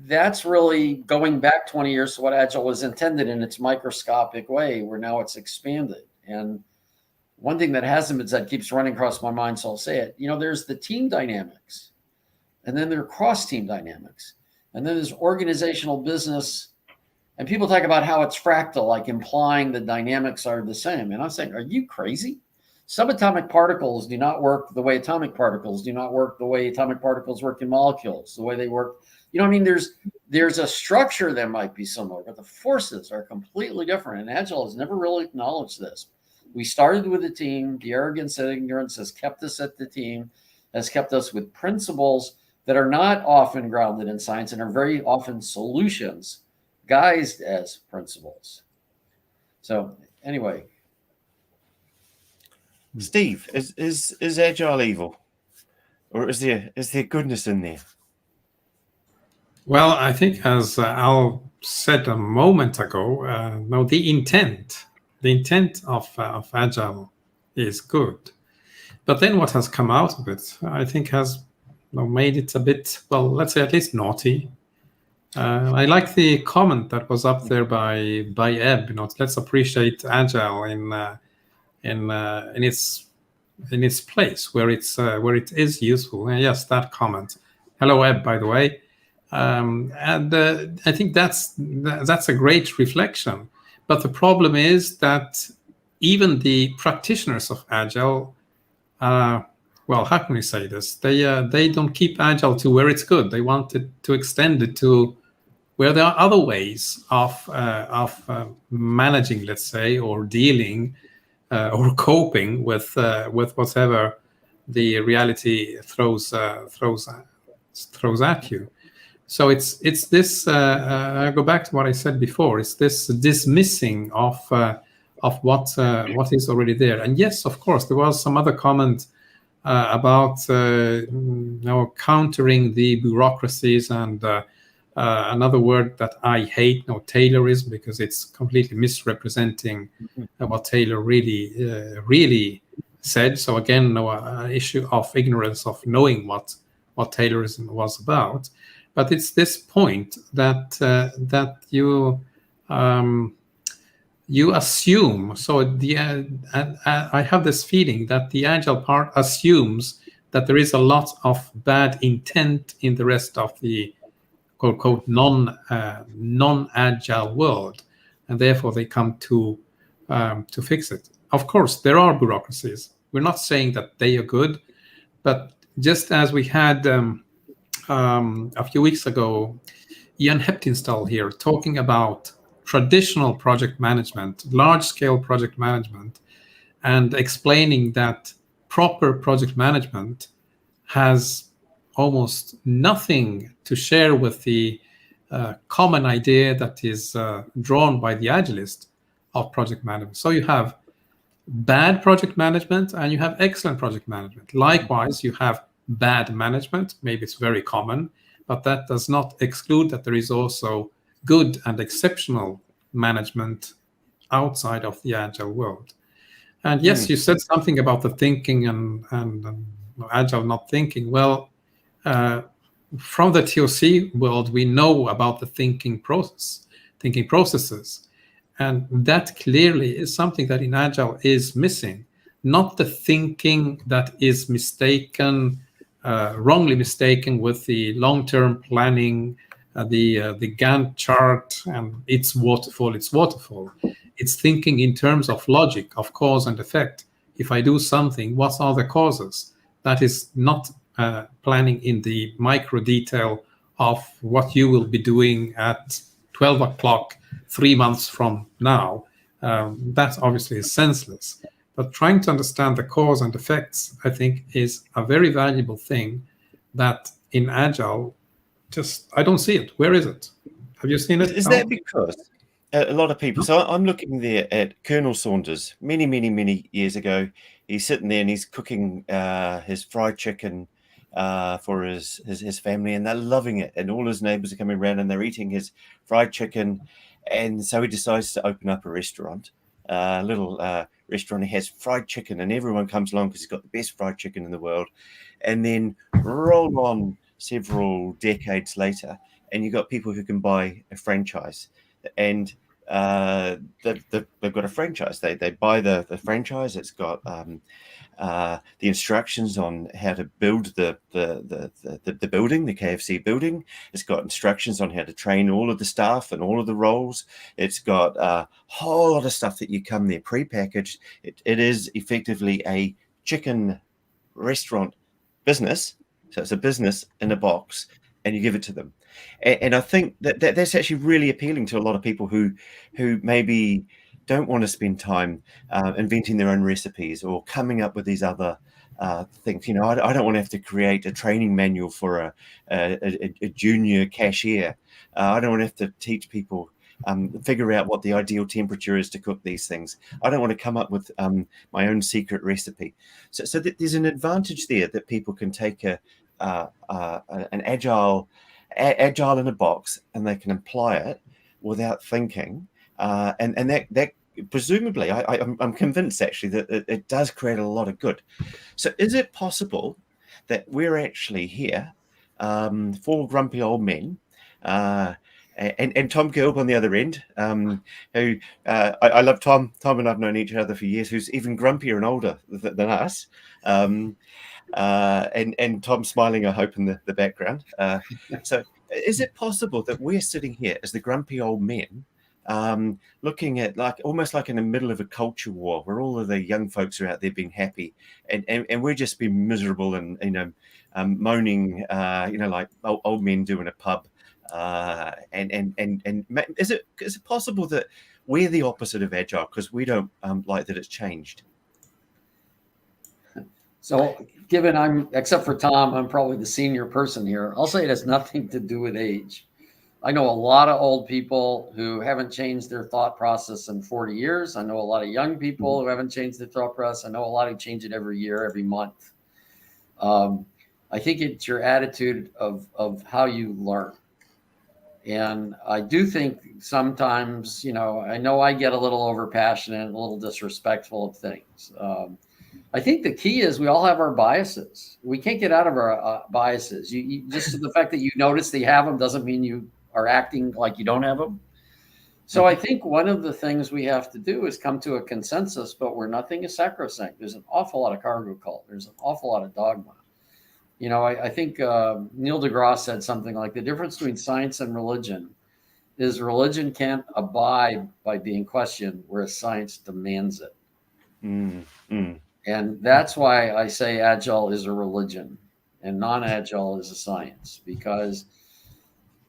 that's really going back 20 years to what Agile was intended in its microscopic way, where now it's expanded. And one thing that hasn't been said keeps running across my mind, so I'll say it. There's the team dynamics, and then there are cross-team dynamics, and then there's organizational business. And people talk about how it's fractal, like implying the dynamics are the same. And I'm saying, are you crazy? Subatomic particles do not work the way atomic particles do not work the way atomic particles work in molecules, the way they work. There's a structure that might be similar, but the forces are completely different. And Agile has never really acknowledged this. We started with a team. The arrogance and ignorance has kept us at the team, has kept us with principles that are not often grounded in science and are very often solutions guised as principles. So anyway, Steve, is Agile evil, or is there goodness in there? Well, I think, as Al said a moment ago, no, the intent of Agile is good, but then what has come out of it, I think, has made it a bit, well, let's say at least naughty. I like the comment that was up there by Eb. Let's appreciate Agile in its place where it is useful. And yes, that comment. Hello, Eb, by the way. And I think that's a great reflection. But the problem is that even the practitioners of Agile, well, how can we say this? They don't keep Agile to where it's good. They want it to extend it to where there are other ways of managing, let's say, or dealing or coping with whatever the reality throws at you. So it's this. I go back to what I said before. It's this dismissing of what is already there. And yes, of course, there was some other comment about countering the bureaucracies and another word that I hate, Taylorism, because it's completely misrepresenting what Taylor really said. So again, an issue of ignorance of knowing what Taylorism was about. But it's this point that you assume, so I have this feeling that the Agile part assumes that there is a lot of bad intent in the rest of the quote non-Agile world, and therefore they come to fix it. Of course, there are bureaucracies. We're not saying that they are good, but just as we had a few weeks ago, Ian Heptinstall here talking about traditional project management, large-scale project management, and explaining that proper project management has almost nothing to share with the common idea that is drawn by the Agilist of project management. So you have bad project management and you have excellent project management. Likewise, you have bad management. Maybe it's very common, but that does not exclude that there is also good and exceptional management outside of the Agile world. And yes, you said something about the thinking and Agile not thinking. Well, from the TOC world, we know about the thinking processes. And that clearly is something that in Agile is missing. Not the thinking that is mistaken, wrongly mistaken with the long-term planning, the Gantt chart, and it's waterfall. It's thinking in terms of logic, of cause and effect. If I do something, what are the causes? That is not planning in the micro detail of what you will be doing at 12 o'clock 3 months from now. That obviously is senseless. But trying to understand the cause and effects, I think, is a very valuable thing that in Agile, I don't see it. Where is it? Have you seen it? Is that because a lot of people, so I'm looking there at Colonel Saunders many years ago. He's sitting there and he's cooking his fried chicken for his family, and they're loving it. And all his neighbors are coming around and they're eating his fried chicken. And so he decides to open up a restaurant, a little restaurant. He has fried chicken, and everyone comes along because he's got the best fried chicken in the world. And then roll on several decades later, and you've got people who can buy a franchise, and they've got a franchise. They buy the franchise. It's got the instructions on how to build the building, the KFC building. It's got instructions on how to train all of the staff and all of the roles. It's got a whole lot of stuff that you come there prepackaged. It is effectively a chicken restaurant business. So it's a business in a box, and you give it to them. And I think that's actually really appealing to a lot of people who maybe don't want to spend time inventing their own recipes or coming up with these other things. You know, I don't want to have to create a training manual for a junior cashier. I don't want to have to teach people, figure out what the ideal temperature is to cook these things. I don't want to come up with my own secret recipe. So there's an advantage there that people can take an agile in a box, and they can apply it without thinking, and that presumably, I'm convinced actually that it does create a lot of good. So is it possible that we're actually here, 4 grumpy old men, and Tom Gilb on the other end, who I love Tom. Tom and I've known each other for years, who's even grumpier and older than us. And Tom smiling, I hope, in the background. So is it possible that we're sitting here as the grumpy old men, looking at almost like in the middle of a culture war where all of the young folks are out there being happy, and we're just being miserable and moaning, like old men do in a pub. And is it possible that we're the opposite of Agile because we don't like that it's changed? So given except for Tom, I'm probably the senior person here. I'll say it has nothing to do with age. I know a lot of old people who haven't changed their thought process in 40 years. I know a lot of young people who haven't changed their thought process. I know a lot who change it every year, every month. I think it's your attitude of how you learn. And I do think sometimes, I know I get a little overpassionate and a little disrespectful of things. I think the key is we all have our biases. We can't get out of our biases. You just the fact that you notice that you have them doesn't mean you are acting like you don't have them. So I think one of the things we have to do is come to a consensus, but where nothing is sacrosanct. There's an awful lot of cargo cult. There's an awful lot of dogma. You know, I think Neil deGrasse said something like the difference between science and religion is religion can't abide by being questioned, whereas science demands it. And that's why I say Agile is a religion and non-Agile is a science, because,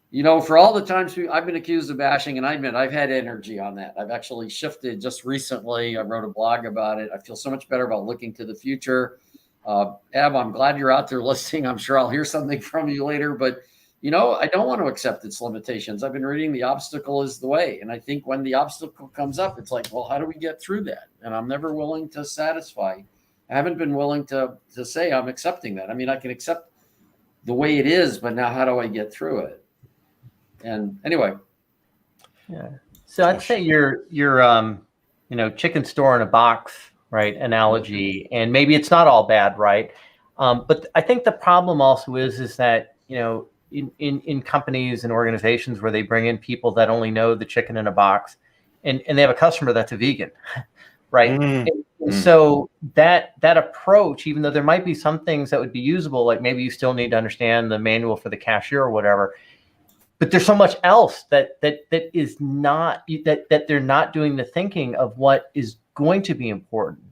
you know, for all the times I've been accused of bashing, and I admit I've had energy on that. I've actually shifted just recently. I wrote a blog about it. I feel so much better about looking to the future. Ab, I'm glad you're out there listening. I'm sure I'll hear something from you later, but you know, I don't want to accept its limitations. I've been reading The Obstacle is the Way. And I think when the obstacle comes up, it's like, well, how do we get through that? And I'm never willing to satisfy. I haven't been willing to say I'm accepting that. I mean, I can accept the way it is, but now how do I get through it? And anyway. Yeah. So I'd say your you know, chicken store in a box, right, analogy, and maybe it's not all bad, right? But I think the problem also is that, you know, in companies and organizations where they bring in people that only know the chicken in a box, and they have a customer that's a vegan, right? And so that approach, even though there might be some things that would be usable, like maybe you still need to understand the manual for the cashier or whatever, but there's so much else that is not, that they're not doing the thinking of what is going to be important.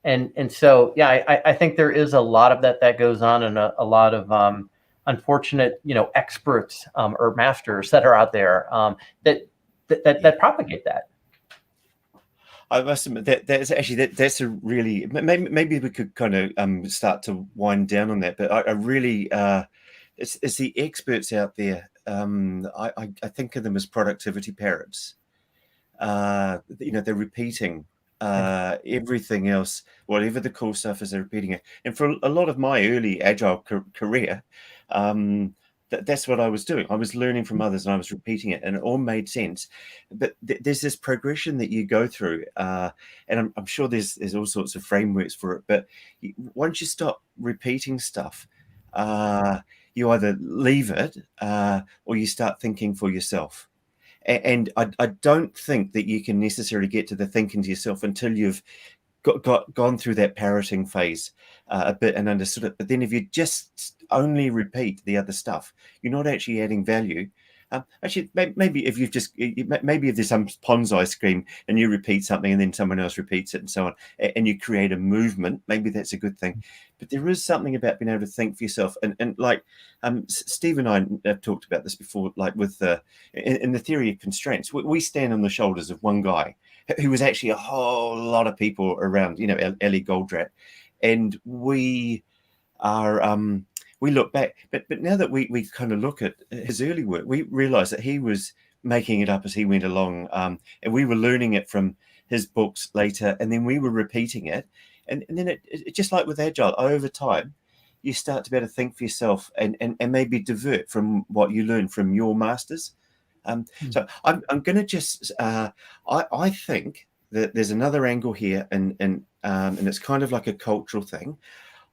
And so, yeah, I think there is a lot of that goes on, and a lot of unfortunate, you know, experts or masters that are out there that propagate that. I must admit that's a really, maybe we could kind of start to wind down on that, but I really it's the experts out there. I think of them as productivity parrots. You know, they're repeating everything else, whatever the cool stuff is, they're repeating it. And for a lot of my early Agile career, that's what I was doing. I was learning from others and I was repeating it, and it all made sense. But there's this progression that you go through, and I'm sure there's all sorts of frameworks for it. But once you stop repeating stuff, you either leave it or you start thinking for yourself. And I don't think that you can necessarily get to the thinking to yourself until you've gone through that parroting phase a bit and understood it. But then if you just only repeat the other stuff, you're not actually adding value. Actually, maybe if if there's some Pond's ice cream and you repeat something and then someone else repeats it and so on, and you create a movement, maybe that's a good thing. But there is something about being able to think for yourself. And like Steve and I have talked about this before, like with in the theory of constraints, we stand on the shoulders of one guy who was actually a whole lot of people around, you know, Ellie Goldratt. And we are... we look back, but now that we kind of look at his early work, we realize that he was making it up as he went along, and we were learning it from his books later, and then we were repeating it. And then it just like with Agile, over time, you start to be able to think for yourself and maybe divert from what you learn from your masters. So I'm going to just, I think that there's another angle here, and it's kind of like a cultural thing.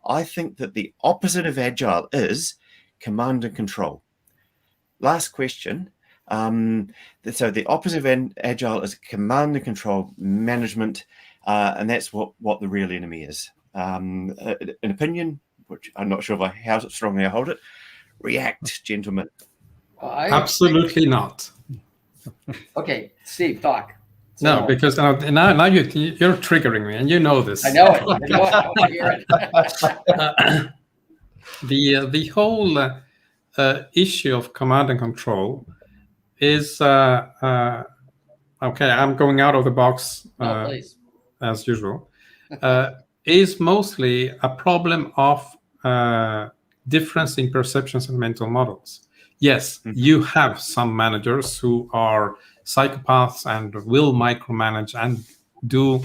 I think that the opposite of Agile is command and control. Last question. So the opposite of Agile is command and control management, and that's what the real enemy is. An opinion, which I'm not sure how strongly I hold it. React, gentlemen. Absolutely not. Okay, Steve, talk. No, because now you're triggering me, and you know this. I know it. I know it. I want to hear it. The whole issue of command and control is okay. I'm going out of the box as usual. Is mostly a problem of difference in perceptions and mental models. Yes, you have some managers who are psychopaths and will micromanage and do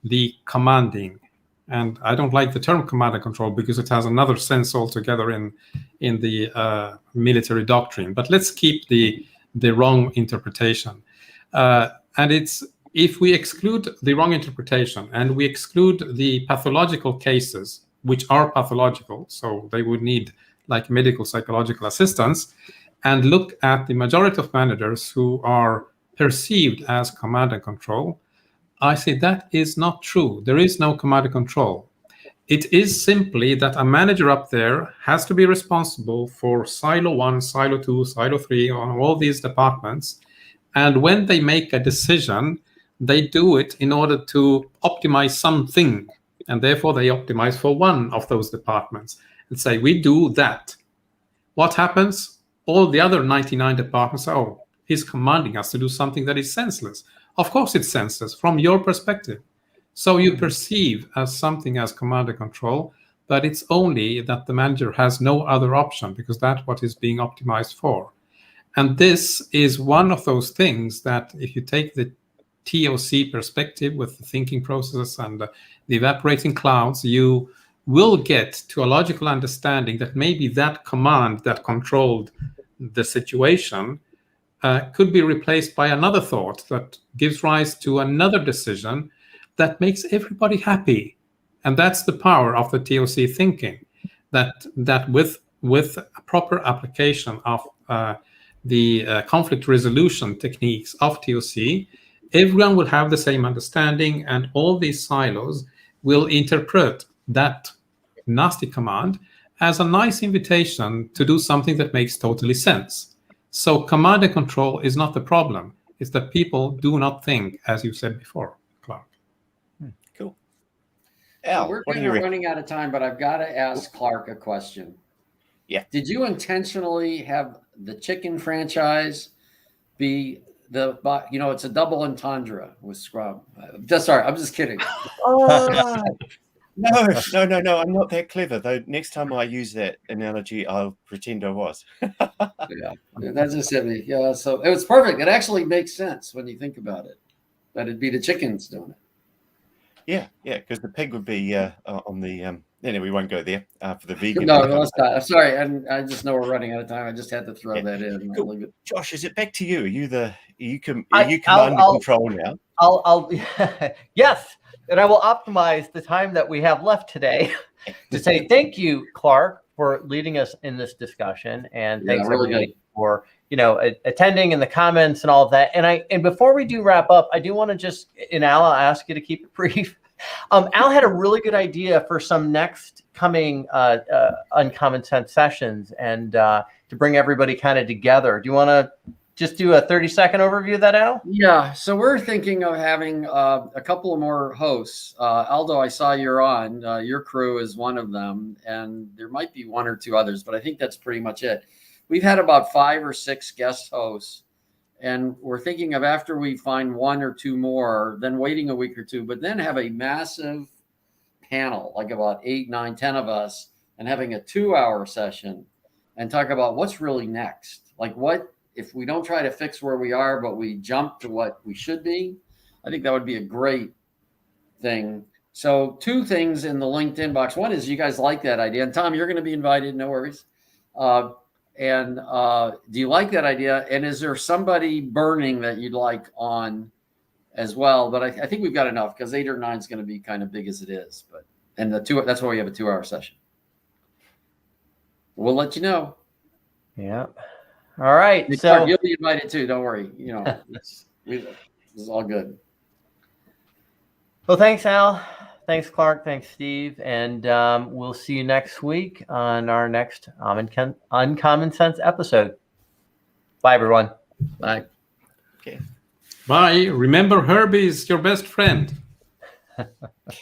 the commanding. And I don't like the term command and control because it has another sense altogether in the military doctrine. But let's keep the wrong interpretation. And it's, if we exclude the wrong interpretation and we exclude the pathological cases, which are pathological, so they would need like medical psychological assistance, and look at the majority of managers who are perceived as command and control, I say that is not true. There is no command and control. It is simply that a manager up there has to be responsible for silo 1, silo 2, silo 3 on all these departments. And when they make a decision, they do it in order to optimize something. And therefore, they optimize for one of those departments and say, we do that. What happens? All the other 99 departments say, oh, he's commanding us to do something that is senseless. Of course it's senseless from your perspective. So you perceive as something as command and control, but it's only that the manager has no other option because that's what is being optimized for. And this is one of those things that if you take the TOC perspective with the thinking process and the evaporating clouds, you will get to a logical understanding that maybe that command that controlled the situation could be replaced by another thought that gives rise to another decision that makes everybody happy. And that's the power of the TOC thinking, that with a proper application of the conflict resolution techniques of TOC, everyone will have the same understanding, and all these silos will interpret that nasty command as a nice invitation to do something that makes totally sense. So command and control is not the problem. It's that people do not think, as you said before, Clarke. Cool. Al, We're what do kind you of reckon? running out of time, but I've got to ask Clarke a question. Yeah. Did you intentionally have the chicken franchise be it's a double entendre with Scrum? I'm just kidding. No, I'm not that clever, though. Next time I use that analogy, I'll pretend I was. Yeah, that's just hit me. Yeah, so it was perfect. It actually makes sense when you think about it, that it'd be the chickens doing it. Yeah, because the pig would be on the... anyway, we won't go there for the vegan. No, let's not. I'm sorry. I just know we're running out of time. I just had to throw that in. Cool. Josh, is it back to you? Are you command and control now? I'll yes, and I will optimize the time that we have left today to say thank you, Clarke, for leading us in this discussion, and thanks everybody for attending and the comments and all of that. And before we do wrap up, I do want to just, and Al, I'll ask you to keep it brief. Al had a really good idea for some next coming Uncommon Sense sessions, and to bring everybody kind of together. Do you want to just do a 30-second overview of that, Al? Yeah, so we're thinking of having a couple of more hosts. Aldo, I saw you're on. Your crew is one of them, and there might be one or two others, but I think that's pretty much it. We've had about 5 or 6 guest hosts, and we're thinking of, after we find 1 or 2 more, then waiting a week or 2, but then have a massive panel, like about 8, 9, 10 of us, and having a 2-hour session and talk about what's really next. Like, what if we don't try to fix where we are, but we jump to what we should be? I think that would be a great thing. So 2 things in the LinkedIn box. One is, you guys like that idea? And Tom, you're going to be invited, no worries. And do you like that idea? And is there somebody burning that you'd like on as well? But I think we've got enough, because 8 or 9 is going to be kind of big as it is. And that's why we have a 2-hour session. We'll let you know. Yeah. All right. Hey, so Clarke, you'll be invited too. Don't worry. This is all good. Well, thanks, Al. Thanks, Clarke. Thanks, Steve. And we'll see you next week on our next Uncommon Sense episode. Bye, everyone. Bye. Okay. Bye. Remember, Herbie is your best friend.